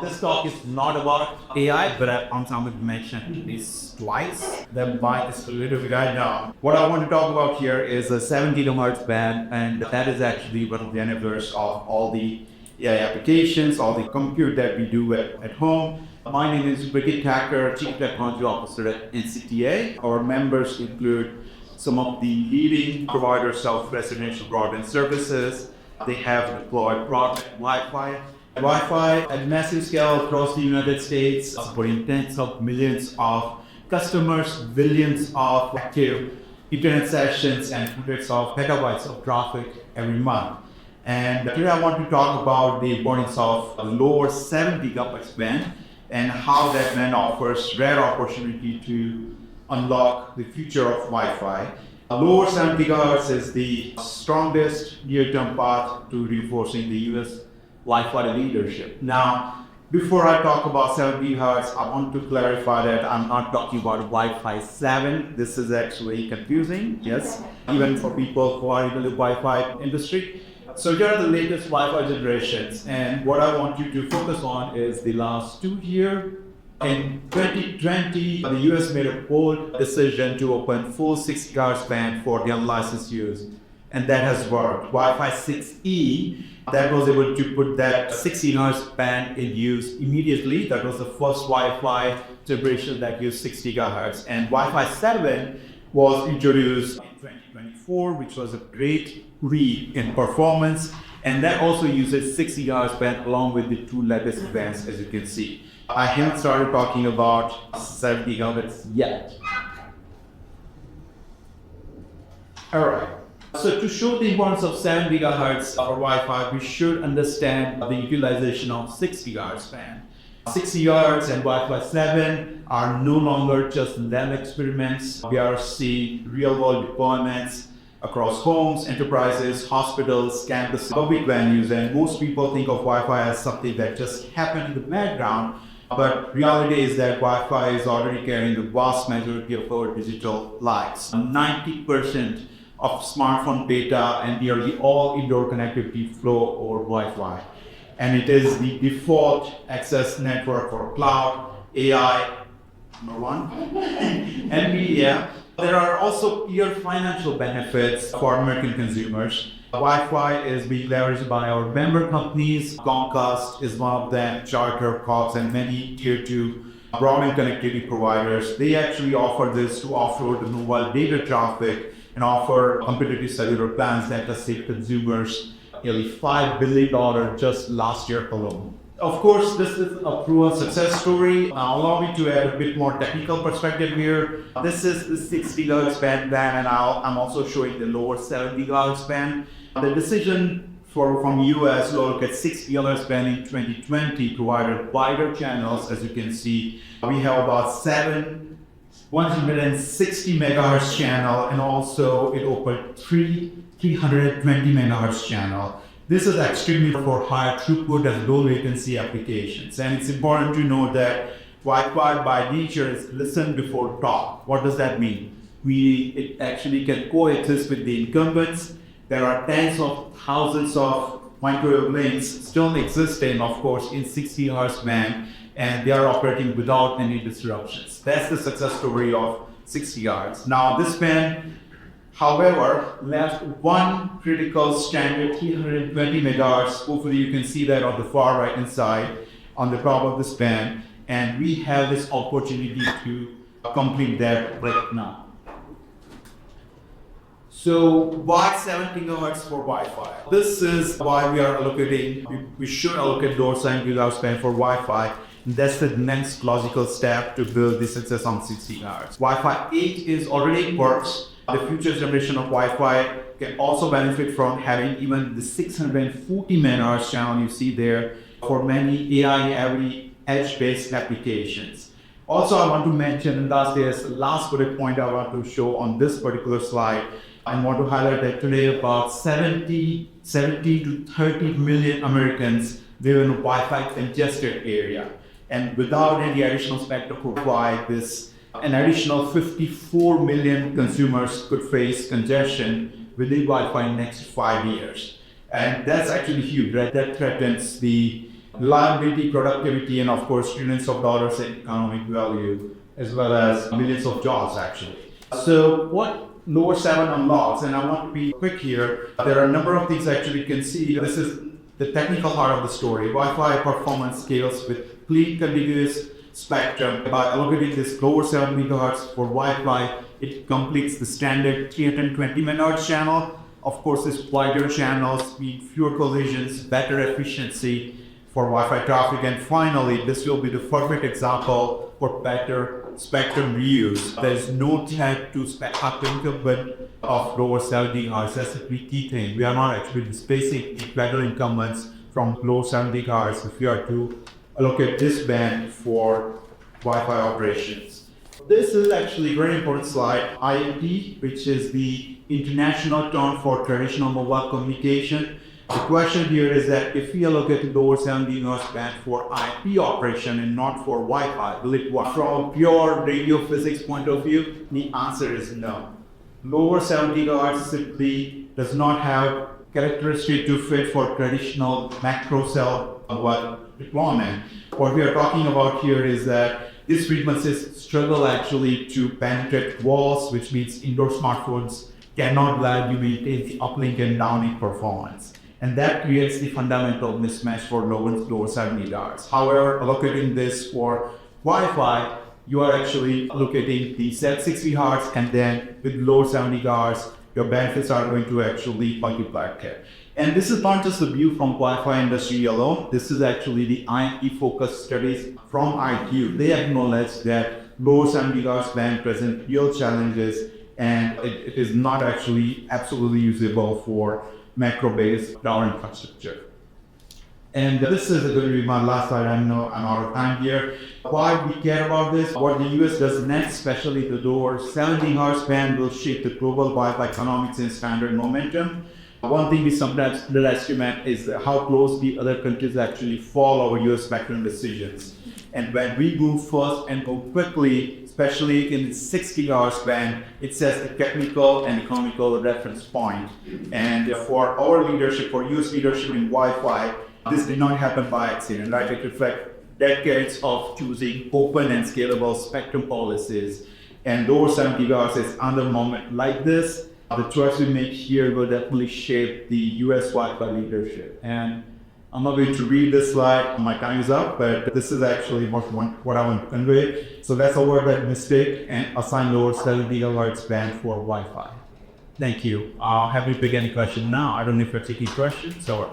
This talk is not about AI, but I'm going to mention this twice. The mic is a little bit right now. What I want to talk about here is a 7 gigahertz band, and that is actually one of the enablers of all the AI applications, all the compute that we do at home. My name is Rikin, Thakker, Chief Technology Officer at NCTA. Our members include some of the leading providers of residential broadband services. They have deployed broadband Wi-Fi at massive scale across the United States, supporting tens of millions of customers, billions of active internet sessions, and hundreds of petabytes of traffic every month. And today I want to talk about the importance of a lower 7 gigabytes band and how that band offers rare opportunity to unlock the future of Wi-Fi. Lower 7 gigahertz is the strongest near-term path to reinforcing the US Wi-Fi leadership. Now, before I talk about 7 gigahertz, I want to clarify that I'm not talking about Wi-Fi 7. This is actually confusing, yes, even for people who are in the Wi-Fi industry. So here are the latest Wi-Fi generations, and what I want you to focus on is the last 2 years. In 2020, the US made a bold decision to open full 6 gigahertz band for the unlicensed use, and that has worked. Wi-Fi 6E, that was able to put that 6 gigahertz band in use immediately. That was the first Wi-Fi generation that used 6 gigahertz, and Wi-Fi 7 was introduced in 2024, which was a great leap in performance, and that also uses 6 gigahertz band along with the 2 latest bands, as you can see. I haven't started talking about 7 gigahertz yet. All right. So to show the importance of 7 gigahertz for Wi-Fi, we should understand the utilization of 6 gigahertz band. 6 gigahertz and Wi-Fi 7 are no longer just lab experiments. We are seeing real-world deployments across homes, enterprises, hospitals, campuses, public venues, and most people think of Wi-Fi as something that just happened in the background. But reality is that Wi-Fi is already carrying the vast majority of our digital lives. 90% of smartphone data and nearly all indoor connectivity flow over Wi-Fi. And it is the default access network for cloud, AI, number one, and media. There are also clear financial benefits for American consumers. Wi-Fi is being leveraged by our member companies. Comcast is one of them, Charter, Cox, and many tier 2 broadband connectivity providers. They actually offer this to offload the mobile data traffic and offer competitive cellular plans that have saved consumers nearly $5 billion just last year alone. Of course, this is a proven success story. Allow me to add a bit more technical perspective here. This is the 6 gigahertz band, and I'm also showing the lower 7 gigahertz band. The decision from US to look at 6 gigahertz band in 2020 provided wider channels. As you can see, we have about 160 megahertz channel, and also it opened 320 megahertz channel. This is extremely for higher throughput and low latency applications. And it's important to note that Wi-Fi by nature is listen before talk. What does that mean? It actually can coexist with the incumbents. There are tens of thousands of microwave links still existing, of course, in 60 gigahertz band, and they are operating without any disruptions. That's the success story of 6 gigahertz. Now, this band, however, left one critical standard 320 megahertz. Hopefully you can see that on the far right hand side on the top of this band, and we have this opportunity to complete that right now. So why 7 gigahertz for Wi-Fi? This is why we are we should allocate lower 7 gigahertz band for Wi-Fi. That's the next logical step to build the success on 6 gigahertz. Wi-Fi 8 is already in works. The future generation of Wi-Fi can also benefit from having even the 640 megahertz channel you see there for many AI-heavy edge-based applications. Also, I want to mention, and last bullet point I want to show on this particular slide, I want to highlight that today about 70 to 30 million Americans live in a Wi-Fi congested area. And without any additional spectrum to provide this, an additional 54 million consumers could face congestion within Wi-Fi in the next 5 years. And that's actually huge, right? That threatens the reliability, productivity, and of course, trillions of dollars in economic value, as well as millions of jobs actually. So what Lower 7 unlocks, and I want to be quick here, there are a number of things actually you can see. This is the technical part of the story. Wi-Fi performance scales with clean contiguous spectrum. By allocating this lower 7 megahertz for Wi-Fi, it completes the standard 320 megahertz channel. Of course, this wider channels mean fewer collisions, better efficiency for Wi-Fi traffic, and finally, this will be the perfect example for better spectrum reuse. There's no threat to incumbent of lower 70 gigahertz. That's a key thing. We are not actually displacing the better incumbents from low 70 gigahertz if we are to allocate this band for Wi-Fi operations. This is actually a very important slide. IMT, which is the international term for traditional mobile communication. The question here is that if we allocate lower 70 gigahertz band for IP operation and not for Wi-Fi, will it work? From a pure radio physics point of view, the answer is no. Lower 70 gigahertz simply does not have characteristics to fit for traditional macro cell deployment. What we are talking about here is that these frequencies struggle actually to penetrate walls, which means indoor smartphones cannot reliably maintain the uplink and downlink performance. And that creates the fundamental mismatch for lower 70 gigahertz. However, allocating this for Wi-Fi, you are actually allocating the set 60 gigahertz, and then with lower 70 gigahertz, your benefits are going to actually multiply here. And this is not just a view from Wi-Fi industry alone. This is actually the IMT focused studies from IQ. They acknowledge that lower 70 gigahertz band present real challenges, and it is not actually absolutely usable for macro-based tower infrastructure. And this is going to be my last slide. I know I'm out of time here. Why we care about this? What the US does next, especially the lower 70 gigahertz band, will shape the global Wi-Fi economics and standard momentum. One thing we sometimes underestimate is how closely other countries actually follow our US spectrum decisions. And when we move first and go quickly, especially in the 60 gigahertz band, it sets the technical and economical reference point. And for our leadership, for US leadership in Wi-Fi, this did not happen by accident, right? It reflects decades of choosing open and scalable spectrum policies. And lower 70 gigahertz is under a moment like this. The choice we make here will definitely shape the US Wi-Fi leadership. And I'm not going to read this slide, my time is up, but this is actually what I want to convey. So let's avoid that mistake and assign lower 70 gigahertz band for Wi-Fi. Thank you. Happy to pick any question now. I don't know if you're taking questions or...